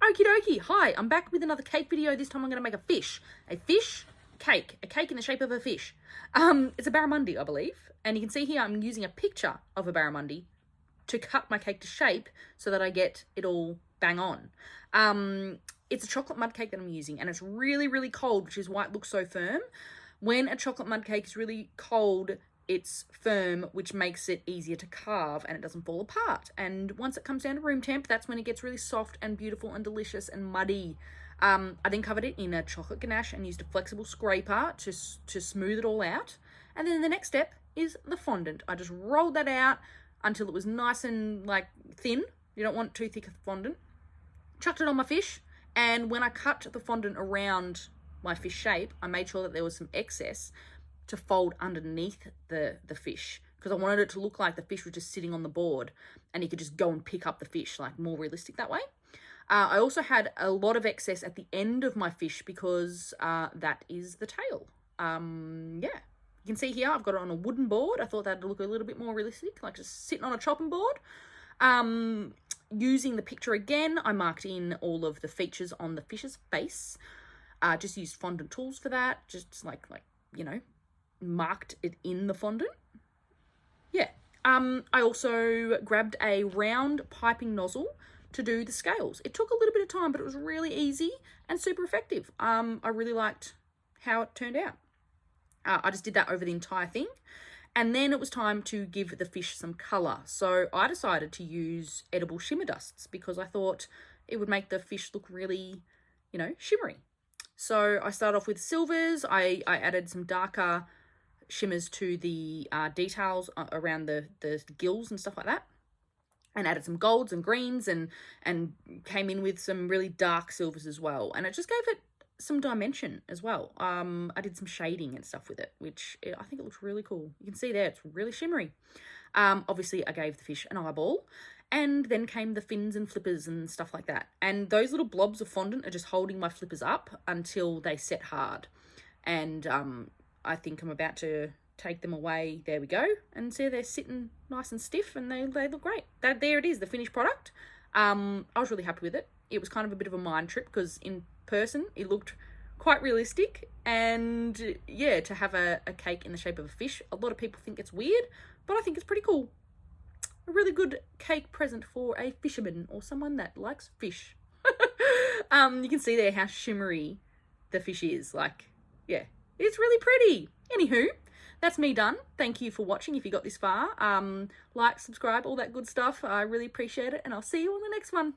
Okie dokie. Hi, I'm back with another cake video. This time I'm going to make a fish. A fish cake. A cake in the shape of a fish. It's a barramundi, I believe. And you can see here I'm using a picture of a barramundi to cut my cake to shape so that I get it all bang on. It's a chocolate mud cake that I'm using, and it's really, really cold, which is why it looks so firm. When a chocolate mud cake is really cold, it's firm, which makes it easier to carve and it doesn't fall apart. And once it comes down to room temp, that's when it gets really soft and beautiful and delicious and muddy. I then covered it in a chocolate ganache and used a flexible scraper to smooth it all out. And then the next step is the fondant. I just rolled that out until it was nice and like thin. You don't want too thick of fondant. Chucked it on my fish, and when I cut the fondant around my fish shape, I made sure that there was some excess to fold underneath the fish, because I wanted it to look like the fish was just sitting on the board and you could just go and pick up the fish, like more realistic that way. I also had a lot of excess at the end of my fish because that is the tail. Yeah, you can see here I've got it on a wooden board. I thought that'd look a little bit more realistic, like just sitting on a chopping board. Using the picture again, I marked in all of the features on the fish's face. Just used fondant tools for that, just like you know, marked it in the fondant. Yeah. I also grabbed a round piping nozzle to do the scales. It took a little bit of time, but it was really easy and super effective. I really liked how it turned out. I just did that over the entire thing. And then it was time to give the fish some colour. So I decided to use edible shimmer dusts because I thought it would make the fish look really, you know, shimmery. So I started off with silvers. I added some darker shimmers to the details around the gills and stuff like that. And added some golds and greens and came in with some really dark silvers as well. And it just gave it some dimension as well. I did some shading and stuff with it, which I think it looks really cool. You can see there, it's really shimmery. Obviously, I gave the fish an eyeball, and then came the fins and flippers and stuff like that. And those little blobs of fondant are just holding my flippers up until they set hard. And I think I'm about to take them away. There we go. And see, they're sitting nice and stiff, and they look great. There it is, the finished product. I was really happy with it. It was kind of a bit of a mind trip because in person it looked quite realistic, and yeah, to have a cake in the shape of a fish, a lot of people think it's weird, but I think it's pretty cool. A really good cake present for a fisherman or someone that likes fish. You can see there how shimmery the fish is. Like, yeah, it's really pretty. Anywho, that's me done. Thank you for watching if you got this far. Like, subscribe, all that good stuff. I really appreciate it, and I'll see you on the next one.